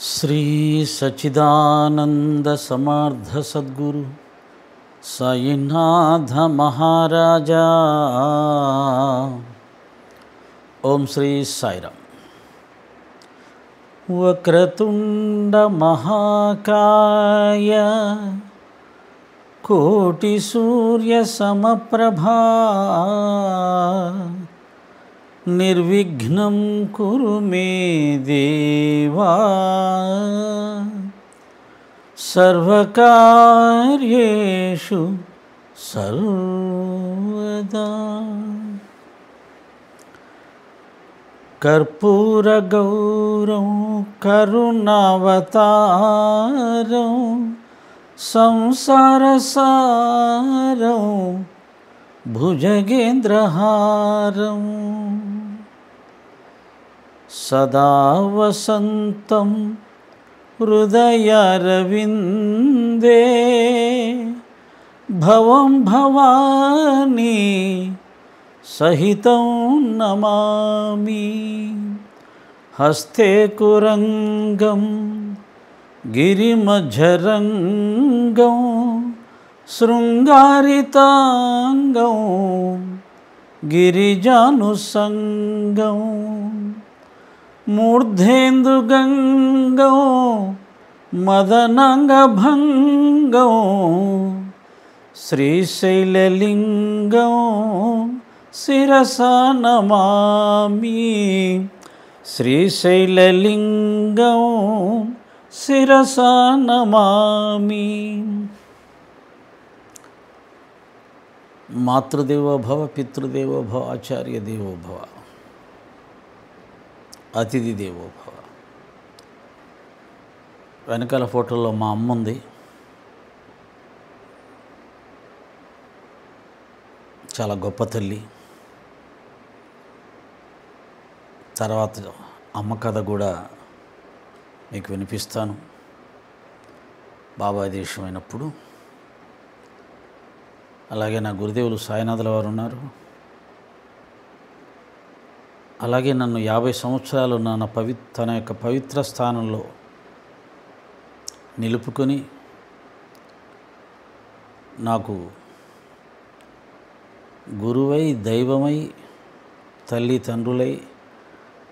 శ్రీ సచ్చిదానంద సమర్థ సద్గురు సాయినాథ మహారాజా. ఓం శ్రీ సాయిరామ్. వక్రతుండ మహాకాయ కోటి సూర్య సమప్రభా నిర్విఘ్నం కురు మే దేవా సర్వకార్యేషు సర్వదా. కర్పూర గౌరం కరుణావతారం సంసార సారం భుజగేంద్రహారం సదా వసంతం హృదయారవిందే భవం భవానీ సహితం నమామి. హస్తే కురంగం గిరిమధ్యరంగం శృంగారితాంగం గిరిజానుసంగం మూర్ధేందుగంగం మదనంగభంగం శ్రీశైలలింగం శిరసా నమామి. శ్రీశైలలింగం శిరసా నమామి. మాతృదేవో భవ, పితృదేవో భవ, ఆచార్య దేవో భవ, అతిథి దేవో భవ. వెనకాల ఫోటోలో మా అమ్మ ఉంది. చాలా గొప్ప తల్లి. తర్వాత అమ్మ కథ కూడా మీకు వినిపిస్తాను. బాబా దేశమైనప్పుడు. అలాగే నా గురుదేవులు సాయినాథుల వారు ఉన్నారు. అలాగే నన్ను 50 సంవత్సరాలు తన యొక్క పవిత్ర స్థానంలో నిలుపుకొని నాకు గురువై, దైవమై, తల్లి తండ్రులై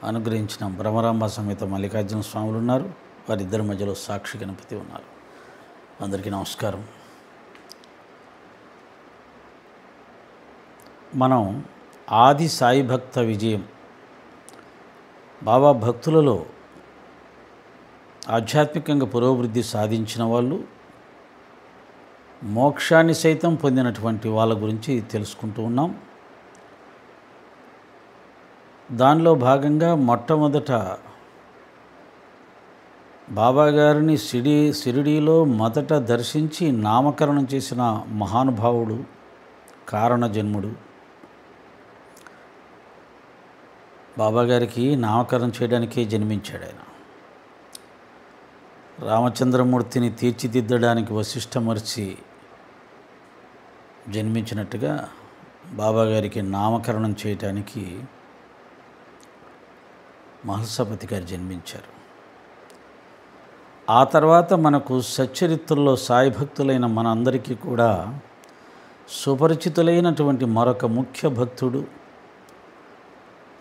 అనుగ్రహించిన భ్రమరాంబ సమేత మల్లికార్జున స్వాములు ఉన్నారు. వారిద్దరి మధ్యలో సాక్షి గణపతి ఉన్నారు. అందరికీ నమస్కారం. మనం ఆది సాయి భక్త విజయం, బాబా భక్తులలో ఆధ్యాత్మికంగా పురోభివృద్ధి సాధించిన వాళ్ళు, మోక్షాన్ని సైతం పొందినటువంటి వాళ్ళ గురించి తెలుసుకుంటూ ఉన్నాం. దానిలో భాగంగా మొట్టమొదట బాబా గారిని షిరిడీలో మొదట దర్శించి నామకరణం చేసిన మహానుభావుడు, కారణజన్ముడు. బాబా గారికి నామకరణం చేయడానికే జన్మించాడు ఆయన. రామచంద్రమూర్తిని తీర్చిదిద్దడానికి వశిష్ఠ మహర్షి జన్మించినట్టుగా బాబా గారికి నామకరణం చేయడానికి మహల్సపతి గారు జన్మించారు. ఆ తర్వాత మనకు సచ్చరిత్రలో సాయి భక్తులైన మనందరికీ కూడా సుపరిచితులైనటువంటి మరొక ముఖ్య భక్తుడు,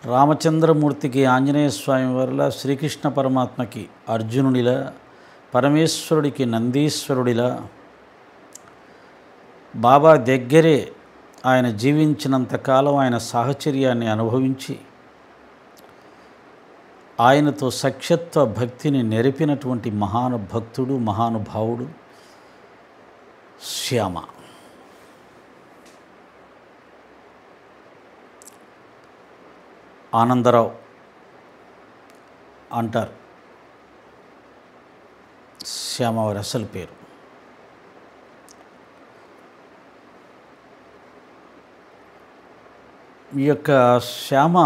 రామచంద్రమూర్తికి ఆంజనేయ స్వామి వారిలా, శ్రీకృష్ణ పరమాత్మకి అర్జునుడిలా, పరమేశ్వరుడికి నందీశ్వరుడిలా బాబా దగ్గరే ఆయన జీవించినంతకాలం ఆయన సాహచర్యాన్ని అనుభవించి ఆయనతో సఖ్యత్వ భక్తిని నెరిపినటువంటి మహానుభక్తుడు, మహానుభావుడు శ్యామ. ఆనందరావు అంటారు శ్యామ వారి అసలు పేరు. ఈ యొక్క శ్యామ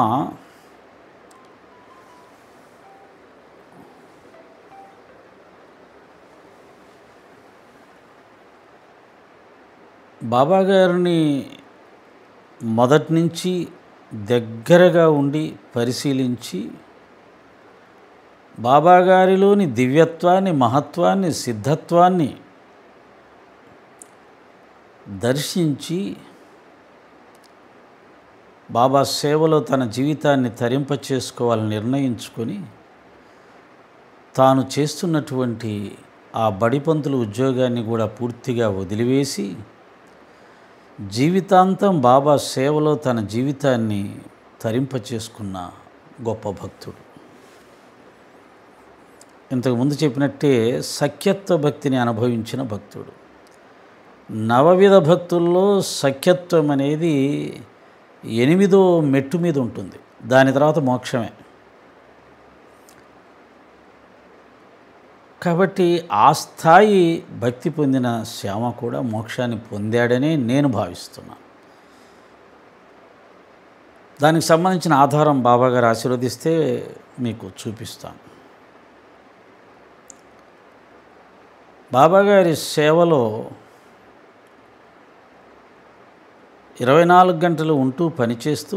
బాబా గారిని మొదటి నుంచి దగ్గరగా ఉండి పరిశీలించి బాబాగారిలోని దివ్యత్వాన్ని, మహత్వాన్ని, సిద్ధత్వాన్ని దర్శించి బాబా సేవలో తన జీవితాన్ని తరింపచేసుకోవాలని నిర్ణయించుకొని తాను చేస్తున్నటువంటి ఆ బడిపంతుల ఉద్యోగాన్ని కూడా పూర్తిగా వదిలివేసి జీవితాంతం బాబా సేవలో తన జీవితాన్ని తరింపచేసుకున్న గొప్ప భక్తుడు. ఇంతకుముందు చెప్పినట్టే సఖ్యత్వ భక్తిని అనుభవించిన భక్తుడు. నవవిధ భక్తుల్లో సఖ్యత్వం అనేది 8వ మెట్టు మీద ఉంటుంది. దాని తర్వాత మోక్షమే. కాబట్టి ఆ స్థాయి భక్తి పొందిన శ్యామ కూడా మోక్షాన్ని పొందాడనే నేను భావిస్తున్నాను. దానికి సంబంధించిన ఆధారం బాబాగారు ఆశీర్వదిస్తే మీకు చూపిస్తాను. బాబాగారి సేవలో 24 గంటలు ఉంటూ పనిచేస్తూ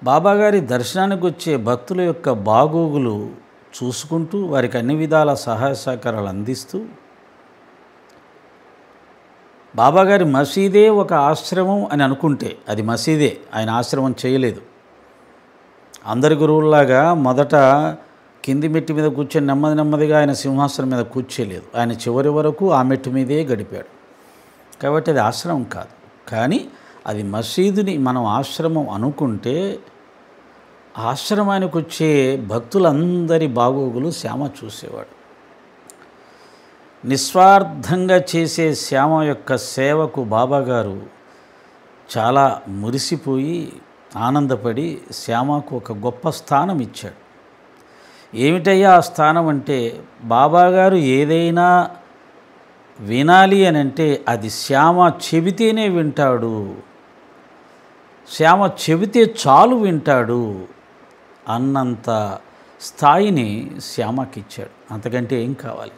బాబాగారి దర్శనానికి వచ్చే భక్తుల యొక్క బాగోగులు చూసుకుంటూ వారికి అన్ని విధాల సహాయ సహకారాలు అందిస్తూ బాబాగారి మసీదే ఒక ఆశ్రమం అని అనుకుంటే అది మసీదే, ఆయన ఆశ్రమం చేయలేదు. అందరి గురువుల్లాగా మొదట కింది మెట్టు మీద కూర్చొని నెమ్మదిగా ఆయన సింహాసనం మీద కూర్చోలేదు. ఆయన చివరి వరకు ఆ మెట్టు మీదే గడిపాడు. కాబట్టి అది ఆశ్రమం కాదు. కానీ అది మసీదుని మనం ఆశ్రమం అనుకుంటే ఆశ్రమానికి వచ్చే భక్తులందరి బాగోగులు శ్యామ చూసేవాడు. నిస్వార్థంగా చేసే శ్యామ యొక్క సేవకు బాబాగారు చాలా మురిసిపోయి ఆనందపడి శ్యామకు ఒక గొప్ప స్థానం ఇచ్చాడు. ఏమిటయ్యా ఆ స్థానం అంటే, బాబాగారు ఏదైనా వినాలి అని అంటే అది శ్యామ చెబితేనే వింటాడు, శ్యామ చెబితే చాలు వింటాడు అన్నంత స్థాయిని శ్యామకి ఇచ్చాడు. అంతకంటే ఏం కావాలి?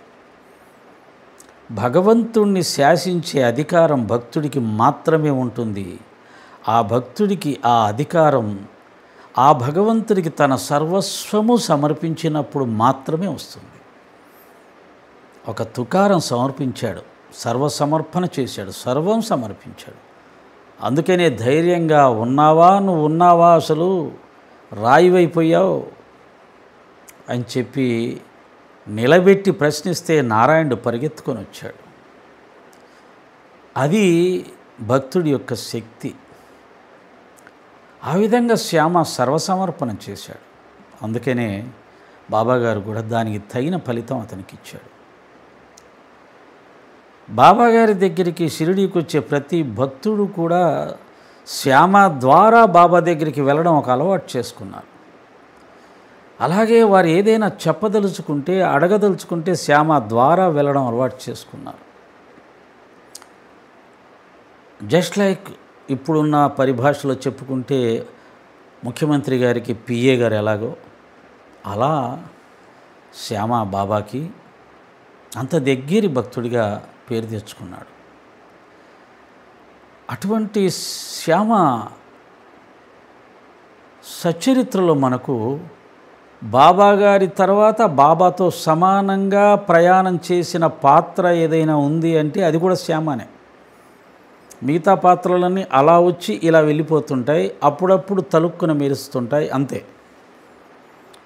భగవంతుణ్ణి శాసించే అధికారం భక్తుడికి మాత్రమే ఉంటుంది. ఆ భక్తుడికి ఆ అధికారం ఆ భగవంతుడికి తన సర్వస్వము సమర్పించినప్పుడు మాత్రమే వస్తుంది. ఒక తుకారం సమర్పించాడు, సర్వసమర్పణ చేశాడు, సర్వం సమర్పించాడు. అందుకనే ధైర్యంగా నువ్వు ఉన్నావా అసలు రాయివైపోయావు అని చెప్పి నిలబెట్టి ప్రశ్నిస్తే నారాయణుడు పరిగెత్తుకొని వచ్చాడు. అది భక్తుడి యొక్క శక్తి. ఆ విధంగా శ్యామ సర్వసమర్పణ చేశాడు. అందుకనే బాబాగారు కూడా దానికి తగిన ఫలితం అతనికి ఇచ్చాడు. బాబాగారి దగ్గరికి షిరిడీకి వచ్చే ప్రతి భక్తుడు కూడా శ్యామ ద్వారా బాబా దగ్గరికి వెళ్ళడం ఒక అలవాటు చేసుకున్నారు. అలాగే వారు ఏదైనా చెప్పదలుచుకుంటే అడగదలుచుకుంటే శ్యామ ద్వారా వెళ్ళడం అలవాటు చేసుకున్నారు. జస్ట్ లైక్ ఇప్పుడున్న పరిభాషలో చెప్పుకుంటే ముఖ్యమంత్రి గారికి పిఏ గారు ఎలాగో అలా శ్యామ బాబాకి అంత దగ్గరి భక్తుడిగా పేరు తెచ్చుకున్నాడు. అటువంటి శ్యామ సచరిత్రలో మనకు బాబాగారి తర్వాత బాబాతో సమానంగా ప్రయాణం చేసిన పాత్ర ఏదైనా ఉంది అంటే అది కూడా శ్యామనే. మిగతా పాత్రలన్నీ అలా వచ్చి ఇలా వెళ్ళిపోతుంటాయి, అప్పుడప్పుడు తలుక్కున మెరుస్తుంటాయి, అంతే.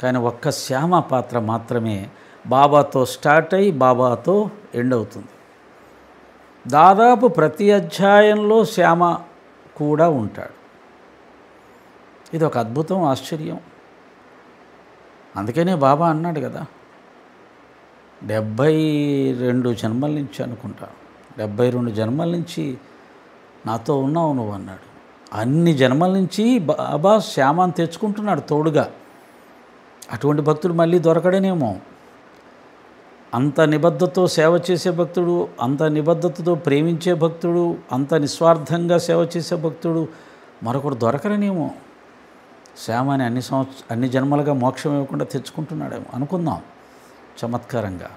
కానీ ఒక్క శ్యామ పాత్ర మాత్రమే బాబాతో స్టార్ట్ అయ్యి బాబాతో ఎండ్ అవుతుంది. దాదాపు ప్రతి అధ్యాయంలో శ్యామ కూడా ఉంటాడు. ఇది ఒక అద్భుతం, ఆశ్చర్యం. అందుకనే బాబా అన్నాడు కదా, 72 జన్మల నుంచి అనుకుంటా, 72 జన్మల నుంచి నాతో ఉన్నావు నువ్వు అన్నాడు. అన్ని జన్మల నుంచి బాబా శ్యామాన్ని తెచ్చుకుంటున్నాడు తోడుగా. అటువంటి భక్తుడు మళ్ళీ దొరకడనేమో. అంత నిబద్ధతతో సేవ చేసే భక్తుడు, అంత నిబద్ధతతో ప్రేమించే భక్తుడు, అంత నిస్వార్థంగా సేవ చేసే భక్తుడు మరొకడు దొరకరనేమో. శ్యామని అన్ని జన్మలుగా మోక్షం ఇవ్వకుండా తెచ్చుకుంటున్నాడేమో అనుకుందాం చమత్కారంగా.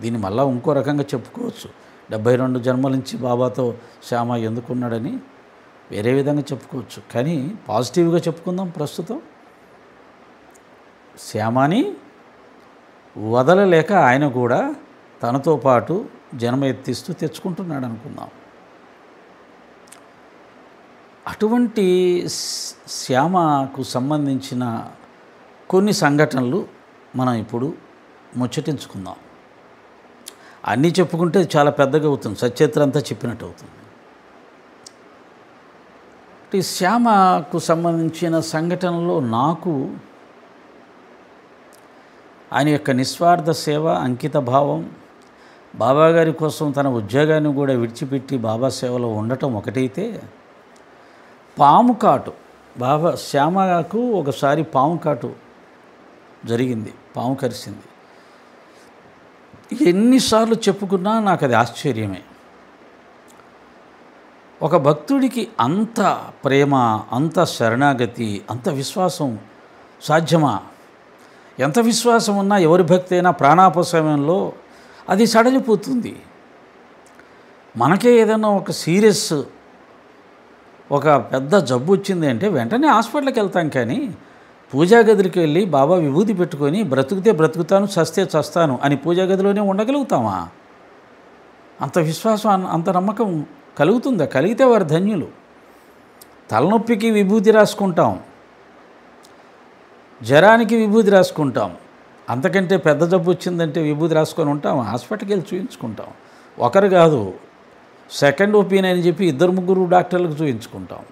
దీన్ని మళ్ళీ ఇంకో రకంగా చెప్పుకోవచ్చు. 72 జన్మల నుంచి బాబాతో శ్యామ ఎందుకున్నాడని వేరే విధంగా చెప్పుకోవచ్చు. కానీ పాజిటివ్గా చెప్పుకుందాం ప్రస్తుతం. శ్యామని వదలలేక ఆయన కూడా తనతో పాటు జన్మ ఎత్తిస్తూ తెచ్చుకుంటున్నాడు అనుకుందాం. అటువంటి శ్యామకు సంబంధించిన కొన్ని సంఘటనలు మనం ఇప్పుడు ముచ్చటించుకుందాం. అన్నీ చెప్పుకుంటే చాలా పెద్దగా అవుతుంది, సచరిత్ర అంతా చెప్పినట్టు అవుతుంది. ఈ శ్యామకు సంబంధించిన సంఘటనలో నాకు ఆయన యొక్క నిస్వార్థ సేవ, అంకిత భావం, బాబాగారి కోసం తన ఉద్యోగాన్ని కూడా విడిచిపెట్టి బాబా సేవలో ఉండటం ఒకటైతే, పాము కాటు, శ్యామకు ఒకసారి పాము కాటు జరిగింది, పాము కరిసింది. ఎన్నిసార్లు చెప్పుకున్నా నాకు అది ఆశ్చర్యమే. ఒక భక్తుడికి అంత ప్రేమ, అంత శరణాగతి, అంత విశ్వాసం సాధ్యమా? ఎంత విశ్వాసం ఉన్నా ఎవరి భక్తి అయినా ప్రాణాపసమయంలో అది సడలిపోతుంది. మనకే ఏదైనా ఒక సీరియస్, ఒక పెద్ద జబ్బు వచ్చింది అంటే వెంటనే హాస్పిటల్కి వెళ్తాం, కానీ పూజా గదికి వెళ్ళి బాబా విభూతి పెట్టుకొని బ్రతుకుతే బ్రతుకుతాను, చస్తే చస్తాను అని పూజా గదిలోనే ఉండగలుగుతామా? అంత విశ్వాసం, అంత నమ్మకం కలుగుతుందా? కలిగితే వారు ధన్యులు. తలనొప్పికి విభూతి రాసుకుంటాం, జ్వరానికి విభూతి రాసుకుంటాం, అంతకంటే పెద్ద జబ్బు వచ్చిందంటే విభూతి రాసుకొని ఉంటాం, హాస్పిటల్కి వెళ్ళి చూపించుకుంటాం. ఒకరు కాదు, సెకండ్ ఒపీనియన్ అని చెప్పి 2-3 డాక్టర్లకు చూపించుకుంటాం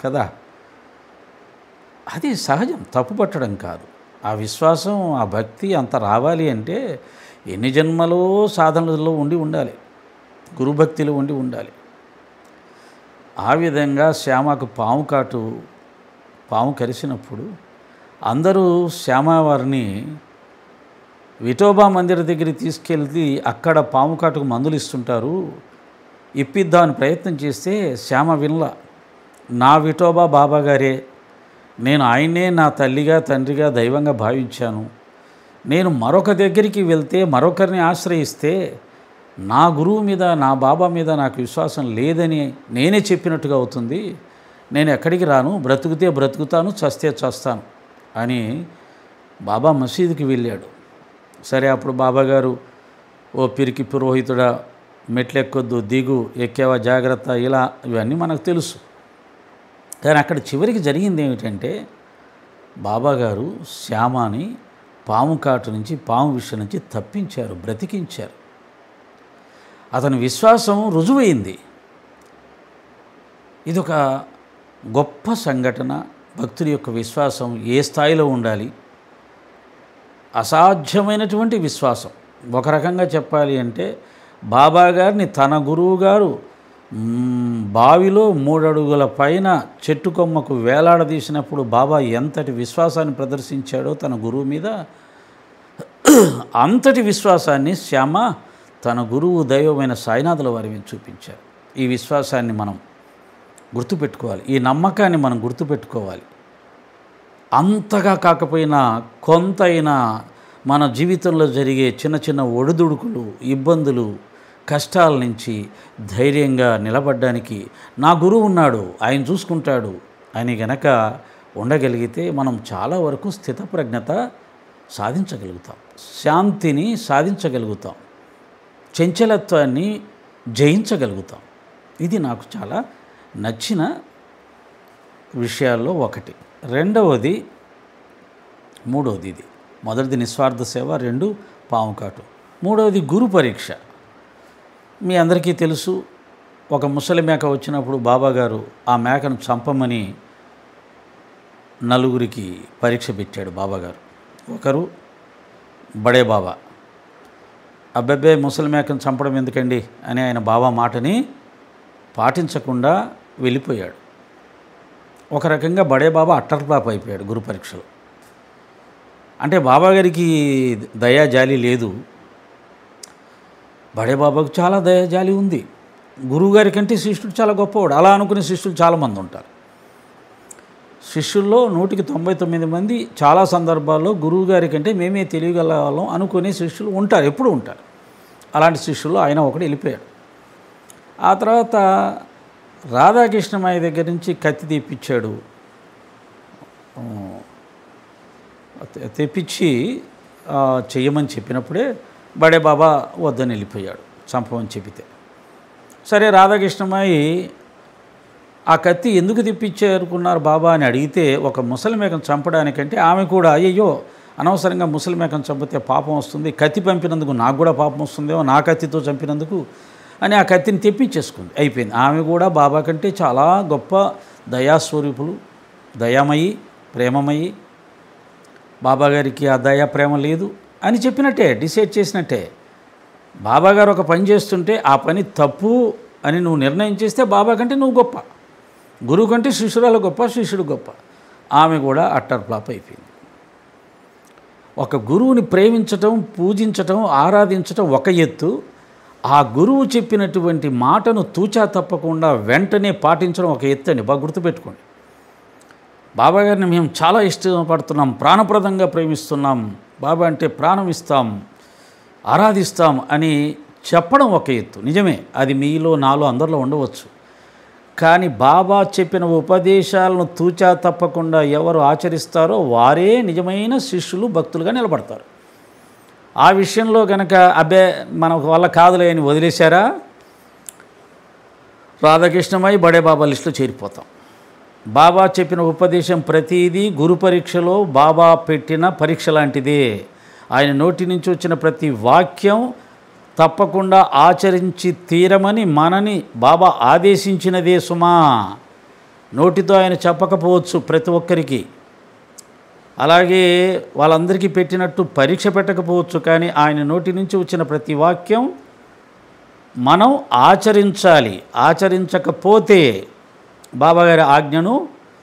కదా. అది సహజం, తప్పు పట్టడం కాదు. ఆ విశ్వాసం, ఆ భక్తి అంత రావాలి అంటే ఎన్ని జన్మలో సాధనలో ఉండాలి, గురుభక్తిలో ఉండాలి. ఆ విధంగా శ్యామకు పాము కరిసినప్పుడు అందరూ శ్యామవారిని విఠోబా మందిర దగ్గరికి తీసుకెళ్ళి అక్కడ పాము కాటుకు మందులు ఇస్తుంటారు, ఇప్పిద్దామని ప్రయత్నం చేస్తే శ్యామ వినలా. నా విఠోబా బాబా గారే, నేను ఆయన్నే నా తల్లిగా, తండ్రిగా, దైవంగా భావించాను. నేను మరొక దగ్గరికి వెళ్తే, మరొకరిని ఆశ్రయిస్తే నా గురువు మీద, నా బాబా మీద నాకు విశ్వాసం లేదని నేనే చెప్పినట్టుగా అవుతుంది. నేను ఎక్కడికి రాను, బ్రతుకుతే బ్రతుకుతాను, చస్తే చస్తాను అని బాబా మసీదుకి వెళ్ళాడు. సరే, అప్పుడు బాబాగారు, ఓ పిరికి పురోహితుడా, మెట్లెక్కొద్దు, దిగు, ఎక్కేవా జాగ్రత్త, ఇలా ఇవన్నీ మనకు తెలుసు. కానీ అక్కడ చివరికి జరిగింది ఏమిటంటే, బాబాగారు శ్యామని పాము కాటు నుంచి, పాము విషయం నుంచి తప్పించారు, బ్రతికించారు. అతని విశ్వాసం రుజువైంది. ఇదొక గొప్ప సంఘటన. భక్తుడి యొక్క విశ్వాసం ఏ స్థాయిలో ఉండాలి? అసాధ్యమైనటువంటి విశ్వాసం. ఒక రకంగా చెప్పాలి అంటే, బాబాగారిని తన గురువు గారు బావిలో 3 అడుగుల పైన చెట్టు కొమ్మకు వేలాడదీసినప్పుడు బాబా ఎంతటి విశ్వాసాన్ని ప్రదర్శించాడో తన గురువు మీద, అంతటి విశ్వాసాన్ని శ్యామ తన గురువు దైవమైన సాయినాథుల వారి మీద చూపించారు. ఈ విశ్వాసాన్ని మనం గుర్తుపెట్టుకోవాలి, ఈ నమ్మకాన్ని మనం గుర్తుపెట్టుకోవాలి. అంతగా కాకపోయినా కొంతైనా మన జీవితంలో జరిగే చిన్న చిన్న ఒడిదుడుకులు, ఇబ్బందులు, కష్టాల నుంచి ధైర్యంగా నిలబడడానికి నా గురువు ఉన్నాడు, ఆయన చూసుకుంటాడు అని గనక ఉండగలిగితే మనం చాలా వరకు స్థితప్రజ్ఞత సాధించగలుగుతాం, శాంతిని సాధించగలుగుతాం, చంచలత్వాన్ని జయించగలుగుతాం. ఇది నాకు చాలా నచ్చిన విషయాల్లో ఒకటి. రెండవది, మూడవది ఇది. మొదటిది నిస్వార్థ సేవ, 2 పాము కాటు, మూడవది గురు పరీక్ష. మీ అందరికీ తెలుసు, ఒక ముసలి మేక వచ్చినప్పుడు బాబాగారు ఆ మేకను చంపమని 4 పరీక్ష పెట్టాడు బాబాగారు. ఒకరు బడే బాబా, అబ్బాబ్బే ముసలి మేకను చంపడం ఎందుకండి అని ఆయన బాబా మాటని పాటించకుండా వెళ్ళిపోయాడు. ఒక రకంగా బడే బాబా అట్టర్పాప్ అయిపోయాడు గురు పరీక్షలో. అంటే బాబాగారికి దయా జాలి లేదు, బడే బాబాకు చాలా దయా జాలి ఉంది. గురువుగారి కంటే శిష్యుడు చాలా గొప్పవాడు, అలా అనుకునే శిష్యులు చాలామంది ఉంటారు. శిష్యుల్లో 199 మంది చాలా సందర్భాల్లో గురువుగారి కంటే మేమే తెలియగల వాళ్ళం అనుకునే శిష్యులు ఉంటారు, ఎప్పుడు ఉంటారు. అలాంటి శిష్యుల్లో ఆయన ఒకడు వెళ్ళిపోయాడు. ఆ తర్వాత రాధాకృష్ణమయ్య దగ్గర నుంచి కత్తి తీపిచ్చాడు తెప్పించి చెయ్యమని చెప్పినప్పుడే బడే బాబా వద్దని వెళ్ళిపోయాడు, చంపమని చెబితే. సరే, రాధాకృష్ణమాయి ఆ కత్తి ఎందుకు తెప్పించారుకున్నారు బాబా అని అడిగితే, ఒక ముసలి మేకను చంపడానికంటే ఆమె కూడా అయ్యో అనవసరంగా ముసలి మేకను చంపితే పాపం వస్తుంది, కత్తి పంపినందుకు నాకు కూడా పాపం వస్తుందేమో, నా కత్తితో చంపినందుకు అని ఆ కత్తిని తెప్పించేసుకుంది. అయిపోయింది. ఆమె కూడా బాబా కంటే చాలా గొప్ప దయాస్వరూపులు, దయామయి, ప్రేమమయి. బాబాగారికి ఆ దయా ప్రేమ లేదు అని చెప్పినట్టే, డిసైడ్ చేసినట్టే. బాబాగారు ఒక పని చేస్తుంటే ఆ పని తప్పు అని నువ్వు నిర్ణయం చేస్తే బాబా కంటే నువ్వు గొప్ప, గురువు కంటే శిష్యురాలు గొప్ప, శిష్యుడు గొప్ప. ఆమె కూడా అట్టర్ ఫ్లాప్ అయిపోయింది. ఒక గురువుని ప్రేమించటం, పూజించటం, ఆరాధించటం ఒక ఎత్తు, ఆ గురువు చెప్పినటువంటి మాటను తూచా తప్పకుండా వెంటనే పాటించడం ఒక ఎత్తు అని బాగా గుర్తుపెట్టుకోండి. బాబాగారిని మేము చాలా ఇష్టపడుతున్నాం, ప్రాణప్రదంగా ప్రేమిస్తున్నాం, బాబా అంటే ప్రాణం ఇస్తాం, ఆరాధిస్తాం అని చెప్పడం ఒక ఎత్తు. నిజమే, అది మీలో నాలో అందరిలో ఉండవచ్చు. కానీ బాబా చెప్పిన ఉపదేశాలను తూచా తప్పకుండా ఎవరు ఆచరిస్తారో వారే నిజమైన శిష్యులు, భక్తులుగా నిలబడతారు. ఆ విషయంలో కనుక అబ్బే మనకు వల్ల కాదులే అని వదిలేశారా, రాధాకృష్ణమై బడే బాబా లిస్టులో చేరిపోతాం. బాబా చెప్పిన ఉపదేశం ప్రతిదీ గురు పరీక్షలో బాబా పెట్టిన పరీక్ష లాంటిదే. ఆయన నోటి నుంచి వచ్చిన ప్రతి వాక్యం తప్పకుండా ఆచరించి తీరమని మనని బాబా ఆదేశించినదే సుమా. నోటితో ఆయన చెప్పకపోవచ్చు ప్రతి ఒక్కరికి, అలాగే వాళ్ళందరికీ పెట్టినట్టు పరీక్ష పెట్టకపోవచ్చు, కానీ ఆయన నోటి నుంచి వచ్చిన ప్రతి వాక్యం మనం ఆచరించాలి. ఆచరించకపోతే బాబాగారి ఆజ్ఞను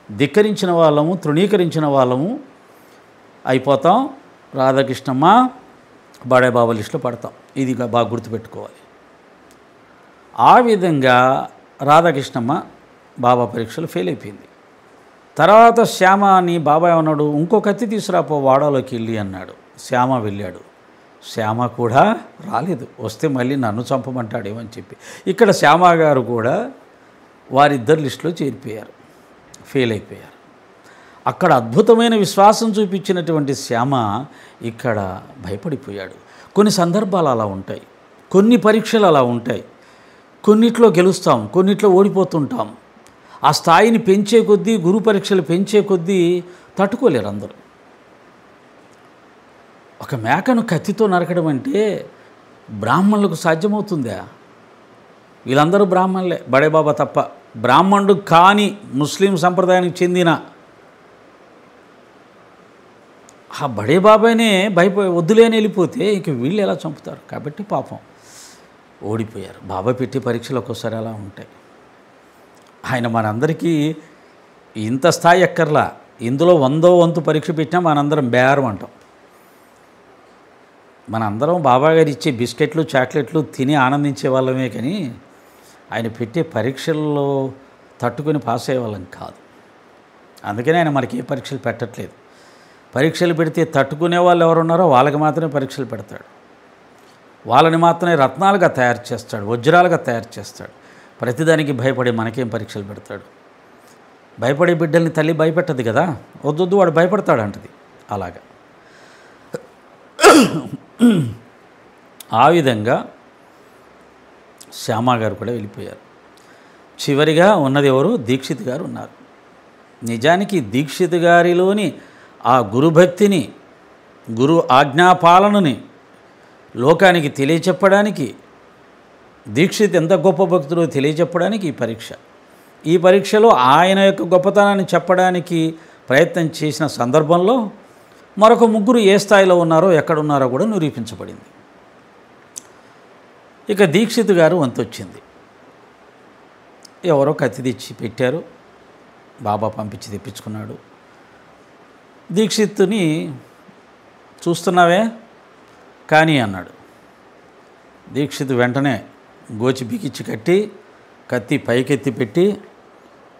ధిక్కరించిన వాళ్ళము, తృణీకరించిన వాళ్ళము అయిపోతాం. రాధాకృష్ణమ్మ బడే బాబా లిస్టులో పడతాం. ఇది బాగా గుర్తుపెట్టుకోవాలి. ఆ విధంగా రాధాకృష్ణమ్మ బాబా పరీక్షలు ఫెయిల్ అయిపోయింది. తర్వాత శ్యామ అని బాబా ఏమన్నాడు, ఇంకో కత్తి తీసుకురాపో వాడాలోకి వెళ్ళి అన్నాడు. శ్యామ వెళ్ళాడు. శ్యామ కూడా రాలేదు. వస్తే మళ్ళీ నన్ను చంపమంటాడేమని చెప్పి ఇక్కడ శ్యామ గారు కూడా వారిద్దరు లిస్టులో చేరిపోయారు, ఫెయిల్ అయిపోయారు. అక్కడ అద్భుతమైన విశ్వాసం చూపించినటువంటి శ్యామ ఇక్కడ భయపడిపోయాడు. కొన్ని సందర్భాలు అలా ఉంటాయి, కొన్ని పరీక్షలు అలా ఉంటాయి. కొన్నిట్లో గెలుస్తాం, కొన్నిట్లో ఓడిపోతుంటాం. ఆ స్థాయిని పెంచే కొద్దీ, గురు పరీక్షలు పెంచే కొద్దీ తట్టుకోలేరు అందరూ. ఒక మేకను కత్తితో నరకడం అంటే బ్రాహ్మణులకు సాధ్యమవుతుందా? వీళ్ళందరూ బ్రాహ్మణులే, బడే బాబా తప్ప. బ్రాహ్మణుడు కాని ముస్లిం సంప్రదాయానికి చెందిన ఆ బడే బాబానే వద్దులేని వెళ్ళిపోతే ఇంక వీళ్ళు ఎలా చంపుతారు? కాబట్టి పాపం ఓడిపోయారు. బాబా పెట్టే పరీక్షలు ఒక్కోసారి అలా ఉంటాయి. ఆయన మనందరికీ ఇంత స్థాయి ఎక్కర్లా, ఇందులో 100వ వంతు పరీక్ష పెట్టినా మనందరం బేరం అంటాం. మనందరం బాబా గారు ఇచ్చే బిస్కెట్లు, చాక్లెట్లు తిని ఆనందించే వాళ్ళమే, కానీ ఆయన పెట్టే పరీక్షల్లో తట్టుకొని పాస్ అయ్యే వాళ్ళం కాదు. అందుకనే ఆయన మనకి ఏ పరీక్షలు పెట్టట్లేదు. పరీక్షలు పెడితే తట్టుకునే వాళ్ళు ఎవరున్నారో వాళ్ళకి మాత్రమే పరీక్షలు పెడతాడు. వాళ్ళని మాత్రమే రత్నాలుగా తయారు చేస్తాడు, వజ్రాలుగా తయారు చేస్తాడు. ప్రతిదానికి భయపడే మనకేం పరీక్షలు పెడతాడు? భయపడే బిడ్డల్ని తల్లి భయపెట్టదు కదా, వద్దొద్దు వాడు భయపడతాడు అంటది. అలాగా ఆ విధంగా శ్యామ గారు కూడా వెళ్ళిపోయారు. చివరిగా ఉన్నది ఎవరు? దీక్షిత్ గారు ఉన్నారు. నిజానికి దీక్షిత్ గారిలోని ఆ గురుభక్తిని, గురు ఆజ్ఞాపాలనని లోకానికి తెలియచెప్పడానికి, దీక్షిత్ ఎంత గొప్ప భక్తుడో తెలియచెప్పడానికి ఈ పరీక్ష. ఈ పరీక్షలో ఆయన యొక్క గొప్పతనాన్ని చెప్పడానికి ప్రయత్నం చేసిన సందర్భంలో మరొక ముగ్గురు ఏ స్థాయిలో ఉన్నారో, ఎక్కడున్నారో కూడా నిరూపించబడింది. ఇక దీక్షిత్ గారు వంతు వచ్చింది. ఎవరో కత్తి తెచ్చి పెట్టారు, బాబా పంపించి తెప్పించుకున్నాడు. దీక్షిత్తుని చూస్తున్నావే కానీ అన్నాడు. దీక్షిత్ వెంటనే గోచి బిగిచ్చి కట్టి కత్తి పైకెత్తి పెట్టి,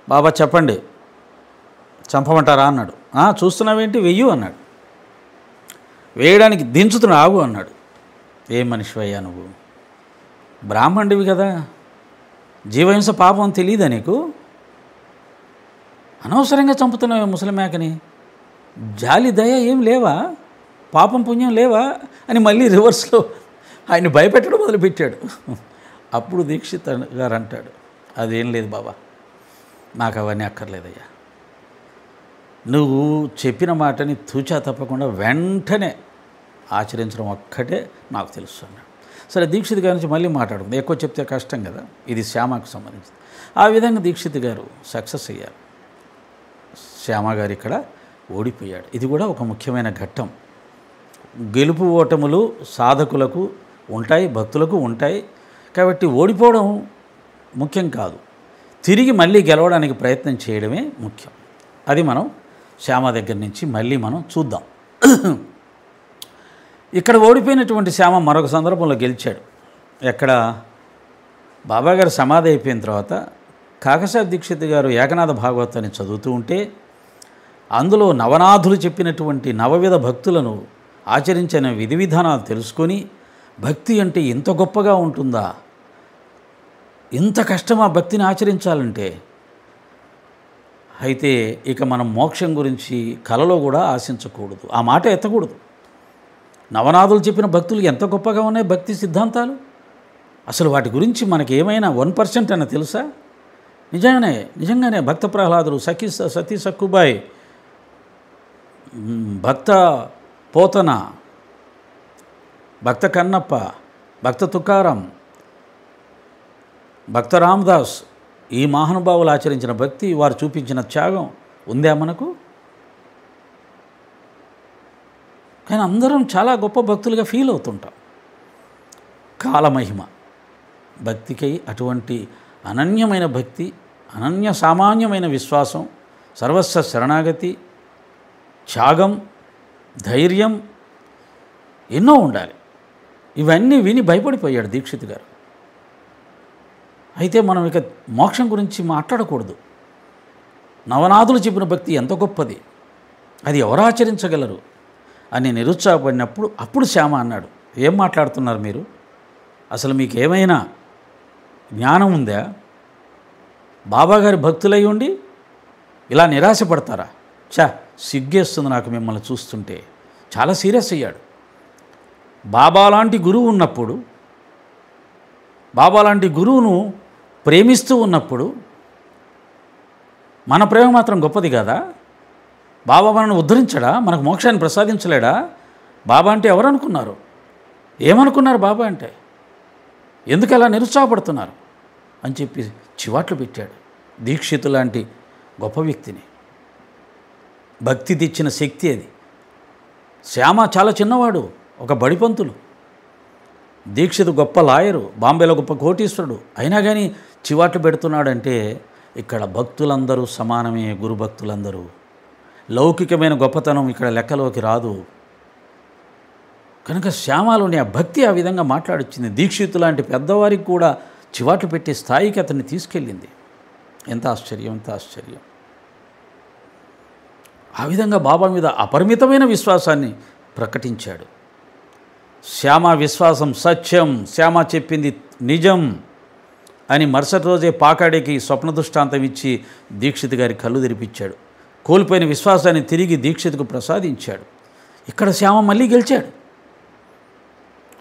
బాబా చెప్పండి, చంపమంటారా అన్నాడు. చూస్తున్నావేంటి, వెయ్యు అన్నాడు. వేయడానికి దించుతున్నా, ఆగు అన్నాడు. ఏం మనిషివయ్యా నువ్వు, బ్రాహ్మణుడివి కదా, జీవహింస పాపం తెలియదా నీకు? అనవసరంగా చంపుతున్నావే ముసలి మేకని, జాలి దయ ఏం లేవా, పాపం పుణ్యం లేవా అని మళ్ళీ రివర్స్లో ఆయన భయపెట్టడం మొదలుపెట్టాడు. అప్పుడు దీక్షిత్ గారు అంటాడు, అదేం లేదు బాబా, నాకు అవన్నీ అక్కర్లేదయ్యా, నువ్వు చెప్పిన మాటని తూచా తప్పకుండా వెంటనే ఆచరించడం ఒక్కటే నాకు తెలుసు అన్నాడు. సరే, దీక్షిత్ గారి నుంచి మళ్ళీ మాట్లాడుకుంది. ఎక్కువ చెప్తే కష్టం కదా, ఇది శ్యామకు సంబంధించింది. ఆ విధంగా దీక్షిత్ గారు సక్సెస్ అయ్యారు. శ్యామ గారు ఇక్కడ ఓడిపోయాడు. ఇది కూడా ఒక ముఖ్యమైన ఘట్టం. గెలుపు ఓటములు సాధకులకు ఉంటాయి, భక్తులకు ఉంటాయి. కాబట్టి ఓడిపోవడం ముఖ్యం కాదు, తిరిగి మళ్ళీ గెలవడానికి ప్రయత్నం చేయడమే ముఖ్యం. అది మనం శ్యామ దగ్గర నుంచి మళ్ళీ మనం చూద్దాం. ఇక్కడ ఓడిపోయినటువంటి శ్యామ మరొక సందర్భంలో గెలిచాడు. ఎక్కడ? బాబాగారు సమాధి అయిపోయిన తర్వాత కాకసాబ్ దీక్షిత్ గారు ఏకనాథ భాగవతాన్ని చదువుతూ ఉంటే అందులో నవనాథులు చెప్పినటువంటి నవవిధ భక్తులను ఆచరించిన విధి విధానాలు తెలుసుకొని, భక్తి అంటే ఇంత గొప్పగా ఉంటుందా, ఇంత కష్టమా భక్తిని ఆచరించాలంటే, అయితే ఇక మనం మోక్షం గురించి కలలో కూడా ఆశించకూడదు, ఆ మాట ఎత్తకూడదు. నవనాథులు చెప్పిన భక్తులు ఎంత గొప్పగా ఉన్నాయి భక్తి సిద్ధాంతాలు, అసలు వాటి గురించి మనకి ఏమైనా 1% అన్న తెలుసా? నిజంగానే భక్త ప్రహ్లాదులు, సతీ సక్కుబాయ్, భక్త పోతన, భక్త కన్నప్ప, భక్త తుకారం, భక్త రామదాస్, ఈ మహానుభావులు ఆచరించిన భక్తి, వారు చూపించిన త్యాగం ఉందా మనకు? కానీ అందరం చాలా గొప్ప భక్తులుగా ఫీల్ అవుతుంటాం. కాలమహిమ భక్తికై అటువంటి అనన్యమైన భక్తి, అనన్య సామాన్యమైన విశ్వాసం, సర్వస్వ శరణాగతి, త్యాగం, ధైర్యం ఎన్నో ఉండాలి. ఇవన్నీ విని భయపడిపోయాడు దీక్షిత్ గారు. అయితే మనం ఇక మోక్షం గురించి మాట్లాడకూడదు. నవనాథులు చెప్పిన భక్తి ఎంత గొప్పది, అది ఎవరు ఆచరించగలరు అని నిరుత్సాహపడినప్పుడు అప్పుడు శ్యామ అన్నాడు, ఏం మాట్లాడుతున్నారు మీరు, అసలు మీకు ఏమైనా జ్ఞానం ఉందా? బాబాగారి భక్తులై ఉండి ఇలా నిరాశపడతారా? సిగ్గేస్తుంది నాకు మిమ్మల్ని చూస్తుంటే. చాలా సీరియస్ అయ్యాడు. బాబా లాంటి గురువు ఉన్నప్పుడు, బాబా లాంటి గురువును ప్రేమిస్తూ ఉన్నప్పుడు మన ప్రేమ మాత్రం గొప్పది కాదా? బాబా మనల్ని ఉద్ధరించడా? మనకు మోక్షాన్ని ప్రసాదించలేడా? బాబా అంటే ఎవరు అనుకున్నారు? ఏమనుకున్నారు బాబా అంటే? ఎందుకు అలా నిరుత్సాహపడుతున్నారు అని చెప్పి చివాట్లు పెట్టాడు. దీక్షితు లాంటి గొప్ప వ్యక్తిని, భక్తి తెచ్చిన శక్తి అది. శ్యామ చాలా చిన్నవాడు, ఒక బడిపంతులు. దీక్షితు గొప్ప లాయరు, బాంబేలో గొప్ప కోటీశ్వరుడు. అయినా కానీ చివాట్లు పెడుతున్నాడంటే ఇక్కడ భక్తులందరూ సమానమే, గురు భక్తులందరూ. లౌకికమైన గొప్పతనం ఇక్కడ లెక్కలోకి రాదు. కనుక శ్యామలోని ఆ భక్తి ఆ విధంగా మాట్లాడొచ్చింది. దీక్షితు లాంటి పెద్దవారికి కూడా చివాట్లు పెట్టే స్థాయికి అతన్ని తీసుకెళ్ళింది. ఎంత ఆశ్చర్యం, ఎంత ఆశ్చర్యం. ఆ విధంగా బాబా మీద అపరిమితమైన విశ్వాసాన్ని ప్రకటించాడు. శ్యామ విశ్వాసం సత్యం, శ్యామ చెప్పింది నిజం అని మరుసటి రోజే పాకాడికి స్వప్న దృష్టాంతం ఇచ్చి దీక్షిత్ గారి కళ్ళు తెరిపించాడు. కోల్పోయిన విశ్వాసాన్ని తిరిగి దీక్షిత్కు ప్రసాదించాడు. ఇక్కడ శ్యామ మళ్ళీ గెలిచాడు.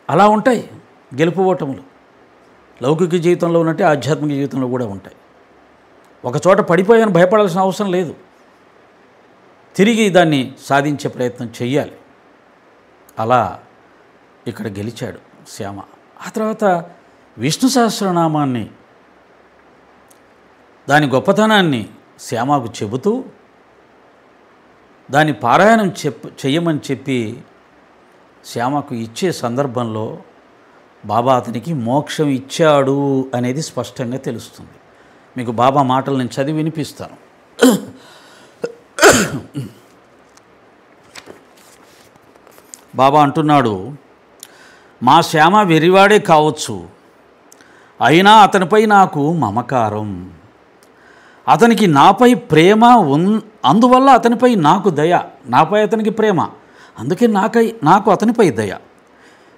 అలా ఉంటాయి గెలుపు ఓటములు. లౌకిక జీవితంలో ఉన్నట్టే ఆధ్యాత్మిక జీవితంలో కూడా ఉంటాయి. ఒకచోట పడిపోయాను భయపడాల్సిన అవసరం లేదు, తిరిగి దాన్ని సాధించే ప్రయత్నం చెయ్యాలి. అలా ఇక్కడ గెలిచాడు శ్యామ. ఆ తర్వాత విష్ణు సహస్రనామాన్ని, దాని గొప్పతనాన్ని శ్యామకు చెబుతూ దాని పారాయణం చెయ్యమని చెప్పి శ్యామకు ఇచ్చే సందర్భంలో బాబా అతనికి మోక్షం ఇచ్చాడు అనేది స్పష్టంగా తెలుస్తుంది. మీకు బాబా మాటలు నేను చదివి వినిపిస్తాను. బాబా అంటున్నాడు, మా శ్యామ వెర్రివాడే కావచ్చు, అయినా అతనిపై నాకు మమకారం, అతనికి నాపై ప్రేమ అందువల్ల అతనిపై నాకు దయ, నాపై అతనికి ప్రేమ, అందుకే నాకు అతనిపై దయ.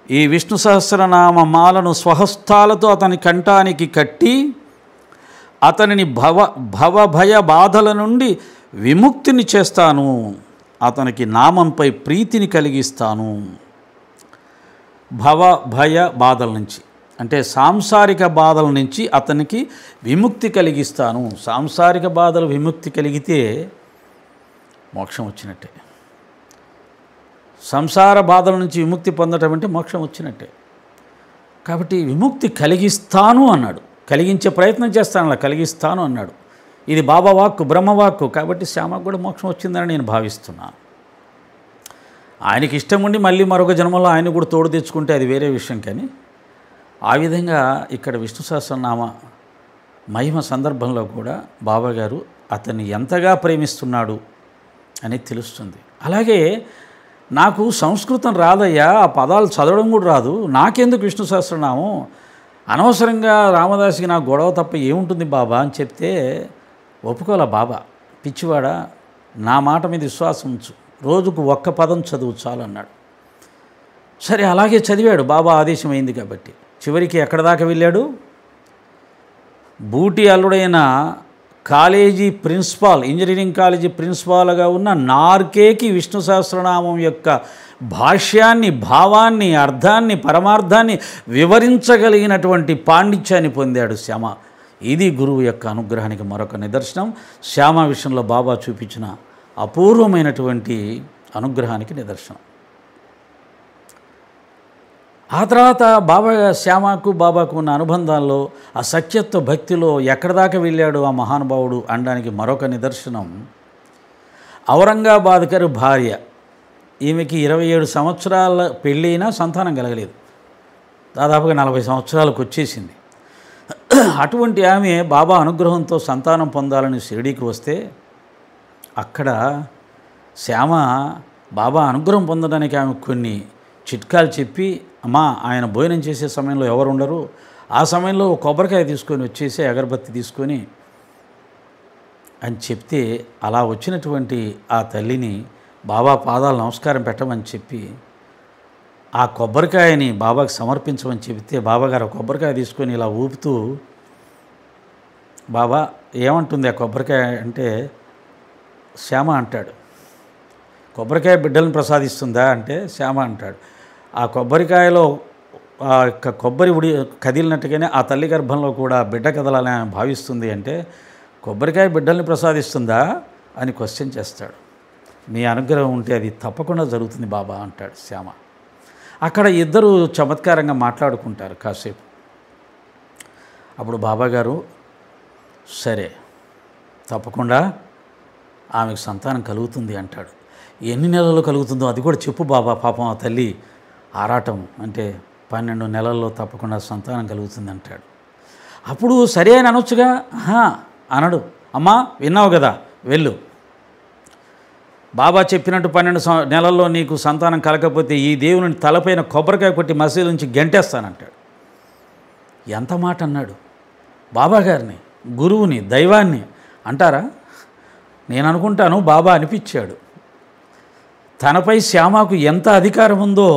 ఈ విష్ణు సహస్రనామ మాలను స్వహస్తాలతో అతని కంఠానికి కట్టి అతనిని భవ భయ బాధల నుండి విముక్తిని చేస్తాను అతనికి నామంపై ప్రీతిని కలిగిస్తాను. భవ భయ బాధల నుంచి, అంటే సాంసారిక బాధల నుంచి అతనికి విముక్తి కలిగిస్తాను. సాంసారిక బాధలు విముక్తి కలిగితే మోక్షం వచ్చినట్టే. సంసార బాధల నుంచి విముక్తి పొందటం అంటే మోక్షం వచ్చినట్టే. కాబట్టి విముక్తి కలిగిస్తాను అన్నాడు. కలిగించే ప్రయత్నం చేస్తాను, అలా కలిగిస్తాను అన్నాడు. ఇది బాబా వాక్కు, బ్రహ్మవాక్కు. కాబట్టి శ్యామకు కూడా మోక్షం వచ్చిందని నేను భావిస్తున్నాను. ఆయనకి ఇష్టం ఉండి మళ్ళీ మరొక జన్మలో ఆయన కూడా తోడు తెచ్చుకుంటే అది వేరే విషయం. కానీ ఆ విధంగా ఇక్కడ విష్ణు సహస్రనామ మహిమ సందర్భంలో కూడా బాబాగారు అతన్ని ఎంతగా ప్రేమిస్తున్నాడు అనేది తెలుస్తుంది. అలాగే నాకు సంస్కృతం రాదయ్యా, ఆ పదాలు చదవడం కూడా రాదు, నాకెందుకు విష్ణు సహస్రనామం, అనవసరంగా రామదాస్కి నాకు గొడవ తప్ప ఏముంటుంది బాబా అని చెప్తే ఒప్పుకోలే బాబా. పిచ్చివాడా, నా మాట మీద విశ్వాసం ఉంచు, రోజుకు ఒక్క పదం చదువు చాలు అన్నాడు. సరే అలాగే చదివాడు, బాబా ఆదేశం అయింది కాబట్టి. చివరికి ఎక్కడ దాకా వెళ్ళాడు? బూటి అల్లుడైన కాలేజీ ప్రిన్సిపాల్, ఇంజనీరింగ్ కాలేజీ ప్రిన్సిపాల్గా ఉన్న నార్కేకి విష్ణు సహస్రనామం యొక్క భాష్యాన్ని, భావాన్ని, అర్థాన్ని, పరమార్థాన్ని వివరించగలిగినటువంటి పాండిత్యాన్ని పొందాడు శ్యామ. ఇది గురువు యొక్క అనుగ్రహానికి మరొక నిదర్శనం. శ్యామ విషయంలో బాబా చూపించిన అపూర్వమైనటువంటి అనుగ్రహానికి నిదర్శనం. ఆ తర్వాత బాబా శ్యామకు బాబాకు ఉన్న అనుబంధాల్లో, ఆ సత్యత్వ భక్తిలో ఎక్కడ దాకా వెళ్ళాడు ఆ మహానుభావుడు అనడానికి మరొక నిదర్శనం ఔరంగాబాద్ గారి భార్య. ఈమెకి 27 సంవత్సరాల పెళ్ళైనా సంతానం కలగలేదు. దాదాపుగా 40 సంవత్సరాలకు వచ్చేసింది. అటువంటి ఆమె బాబా అనుగ్రహంతో సంతానం పొందాలని షిరిడీకి వస్తే అక్కడ శ్యామ బాబా అనుగ్రహం పొందడానికి ఆమె కొన్ని చిట్కాలు చెప్పి, అమ్మా ఆయన భోజనం చేసే సమయంలో ఎవరు ఉండరు, ఆ సమయంలో కొబ్బరికాయ తీసుకొని వచ్చేసి అగరబత్తి తీసుకొని అని చెప్తే, అలా వచ్చినటువంటి ఆ తల్లిని బాబా పాదాలు నమస్కారం పెట్టమని చెప్పి ఆ కొబ్బరికాయని బాబాకి సమర్పించమని చెబితే బాబాగారు ఆ కొబ్బరికాయ తీసుకొని ఇలా ఊపుతూ, బాబా ఏమంటుంది ఆ కొబ్బరికాయ అంటే, శ్యామ అంటాడు. కొబ్బరికాయ బిడ్డలను ప్రసాదిస్తుందా అంటే శ్యామ అంటాడు. ఆ కొబ్బరికాయలో ఆ యొక్క కొబ్బరి ఉడి కదిలినట్టుగానే ఆ తల్లి గర్భంలో కూడా బిడ్డ కదలాలని ఆమె భావిస్తుంది అంటే, కొబ్బరికాయ బిడ్డల్ని ప్రసాదిస్తుందా అని క్వశ్చన్ చేస్తాడు. మీ అనుగ్రహం ఉంటే అది తప్పకుండా జరుగుతుంది బాబా అంటాడు శ్యామ. అక్కడ ఇద్దరు చమత్కారంగా మాట్లాడుకుంటారు కాసేపు. అప్పుడు బాబాగారు, సరే తప్పకుండా ఆమెకు సంతానం కలుగుతుంది అంటాడు. ఎన్ని నెలల్లో కలుగుతుందో అది కూడా చెప్పు బాబా, పాపం ఆ తల్లి ఆరాటం అంటే 12 నెలల్లో తప్పకుండా సంతానం కలుగుతుంది అంటాడు. అప్పుడు సరే అని అనొచ్చుగా, అనడు. అమ్మా విన్నావు కదా, వెళ్ళు, బాబా చెప్పినట్టు 12 నెలల్లో నీకు సంతానం కలగకపోతే ఈ దేవుని తలపైన కొబ్బరికాయ కొట్టి మసీదు నుంచి గెంటేస్తానంటాడు. ఎంత మాట అన్నాడు! బాబా గారిని, గురువుని, దైవాన్ని అంటారా? నేను అనుకుంటాను బాబా అనిపించాడు. తనపై శ్యామకు ఎంత అధికారం ఉందో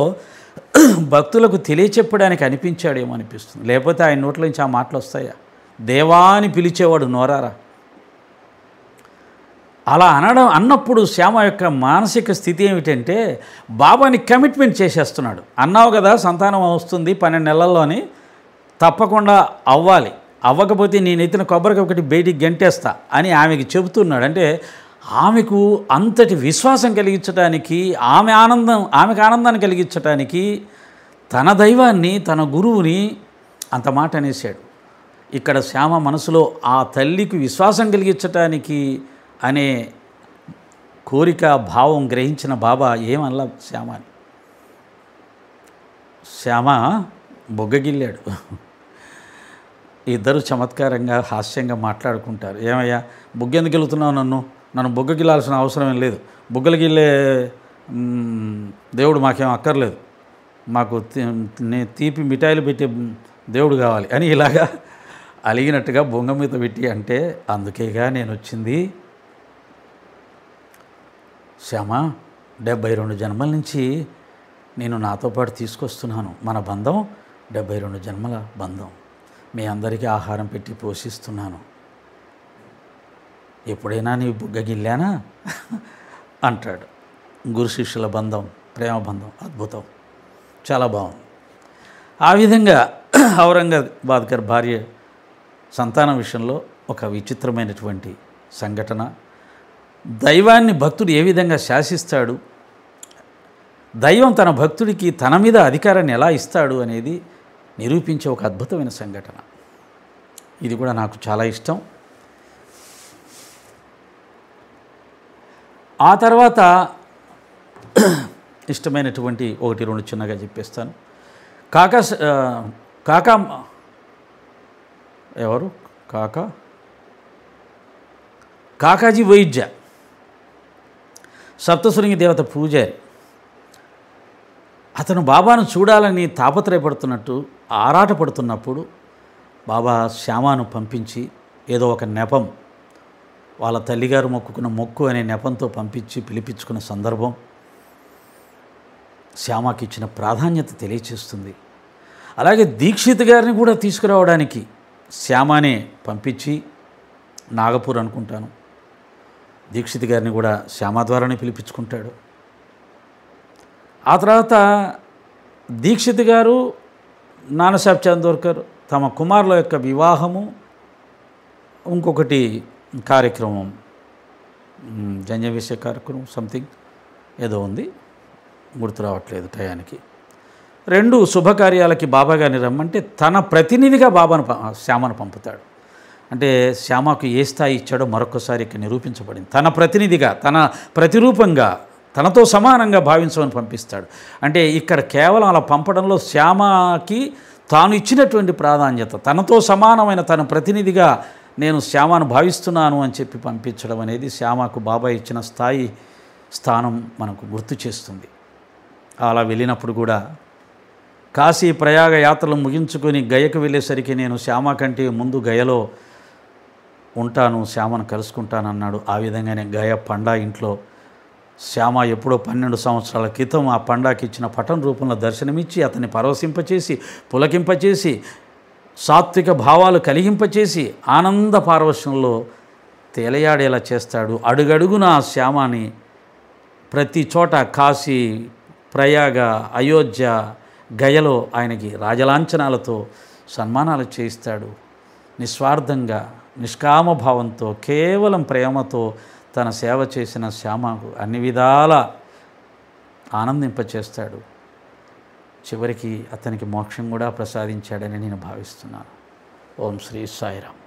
భక్తులకు తెలియచెప్పడానికి అనిపించాడేమో అనిపిస్తుంది. లేకపోతే ఆయన నోట్ల నుంచి ఆ మాటలు వస్తాయా? దేవాని పిలిచేవాడు నోరారా. అలా అన్నప్పుడు శ్యామ యొక్క మానసిక స్థితి ఏమిటంటే, బాబాని కమిట్మెంట్ చేసేస్తున్నాడు. అన్నావు కదా సంతానం వస్తుంది 12 నెలల్లోని, తప్పకుండా అవ్వాలి, అవ్వకపోతే నేను ఎత్తిన కొబ్బరికాయ ఒకటి బయటికి గెంటేస్తా అని ఆమెకి చెబుతున్నాడు. అంటే ఆమెకు అంతటి విశ్వాసం కలిగించడానికి, ఆమెకు ఆనందాన్ని కలిగించడానికి తన దైవాన్ని, తన గురువుని అంత మాట అనేసాడు. ఇక్కడ శ్యామ మనసులో ఆ తల్లికి విశ్వాసం కలిగించటానికి అనే కోరిక, భావం గ్రహించిన బాబా ఏమల్లా శ్యామని. శ్యామ బొగ్గగిల్లాడు. ఇద్దరు చమత్కారంగా హాస్యంగా మాట్లాడుకుంటారు. ఏమయ్యా బొగ్గెందుకు వెళుతున్నావు, నన్ను బొగ్గగిల్లాల్సిన అవసరం ఏం లేదు, బొగ్గలగిల్లే దేవుడు మాకేం అక్కర్లేదు, మాకు తీపి మిఠాయిలు పెట్టే దేవుడు కావాలి అని ఇలాగా అలిగినట్టుగా బొంగ మీద పెట్టి అంటే, అందుకేగా నేను వచ్చింది శ్యామ, 72 జన్మల నుంచి నేను నాతో పాటు తీసుకొస్తున్నాను. మన బంధం 72 జన్మల బంధం. మీ అందరికీ ఆహారం పెట్టి పోషిస్తున్నాను. ఎప్పుడైనా నీ బుగ్గగిల్లానా అంటాడు. గురు శిష్యుల బంధం, ప్రేమ బంధం అద్భుతం, చాలా బాగుంది. ఆ విధంగా ఔరంగాబాద్ గారి భార్య సంతానం విషయంలో ఒక విచిత్రమైనటువంటి సంఘటన. దైవాన్ని భక్తుడు ఏ విధంగా శాసిస్తాడు, దైవం తన భక్తుడికి తన మీద అధికారాన్ని ఎలా ఇస్తాడు అనేది నిరూపించే ఒక అద్భుతమైన సంఘటన. ఇది కూడా నాకు చాలా ఇష్టం. ఆ తర్వాత ఇష్టమైనటువంటి 1-2 చిన్నగా చెప్పేస్తాను. కాకా ఎవరు కాకాజీ వైద్య, సప్తశృంగి దేవత పూజారి. అతను బాబాను చూడాలని తాపత్రయపడుతున్నట్టు ఆరాటపడుతున్నప్పుడు బాబా శ్యామాను పంపించి ఏదో ఒక నెపం, వాళ్ళ తల్లిగారు మొక్కుకున్న మొక్కు అనే నెపంతో పంపించి పిలిపించుకున్న సందర్భం శ్యామకి ఇచ్చిన ప్రాధాన్యత తెలియచేస్తుంది. అలాగే దీక్షిత్ గారిని కూడా తీసుకురావడానికి శ్యామానే పంపించి, నాగపూర్ అనుకుంటాను, దీక్షిత్ గారిని కూడా శ్యామ ద్వారానే పిలిపించుకుంటాడు. ఆ తర్వాత దీక్షిత్ గారు, నానాసాహెబ్ చందోర్కర్ తమ కుమారుల యొక్క వివాహము, ఇంకొకటి కార్యక్రమం, జంజవిషయ కార్యక్రమం సంథింగ్ ఏదో ఉంది, గుర్తు రావట్లేదు టయానికి. 2 శుభకార్యాలకి బాబా గారిని రమ్మంటే తన ప్రతినిధిగా శ్యామను పంపుతాడు. అంటే శ్యామకు ఏ స్థాయి ఇచ్చాడో మరొకసారి ఇక్కడ నిరూపించబడింది. తన ప్రతినిధిగా, తన ప్రతిరూపంగా, తనతో సమానంగా భావించమని పంపిస్తాడు. అంటే ఇక్కడ కేవలం అలా పంపడంలో శ్యామకి తాను ఇచ్చినటువంటి ప్రాధాన్యత, తనతో సమానమైన తన ప్రతినిధిగా నేను శ్యామను భావిస్తున్నాను అని చెప్పి పంపించడం అనేది శ్యామకు బాబా ఇచ్చిన స్థానం మనకు గుర్తు చేస్తుంది. అలా వెళ్ళినప్పుడు కూడా కాశీ ప్రయాగ యాత్రలు ముగించుకొని గయకు వెళ్ళేసరికి నేను శ్యామ కంటే ముందు గయలో ఉంటాను, శ్యామను కలుసుకుంటానన్నాడు. ఆ విధంగానే గయ పండా ఇంట్లో శ్యామ ఎప్పుడో 12 సంవత్సరాల క్రితం ఆ పండాకి ఇచ్చిన పటం రూపంలో దర్శనమిచ్చి అతన్ని పరవశింపచేసి, పులకింపచేసి, సాత్విక భావాలు కలిగింపచేసి ఆనంద పారవశ్యంలో తేలయాడేలా చేస్తాడు. అడుగడుగున శ్యామని ప్రతి చోట కాశీ, ప్రయాగ, అయోధ్య, గయలో ఆయనకి రాజలాంఛనాలతో సన్మానాలు చేయిస్తాడు. నిస్వార్థంగా, నిష్కామభావంతో, కేవలం ప్రేమతో తన సేవ చేసిన శ్యామకు అన్ని విధాల ఆనందింపచేస్తాడు. చివరికి అతనికి మోక్షం కూడా ప్రసాదించాడని నేను భావిస్తున్నాను. ఓం శ్రీ సాయిరామ్.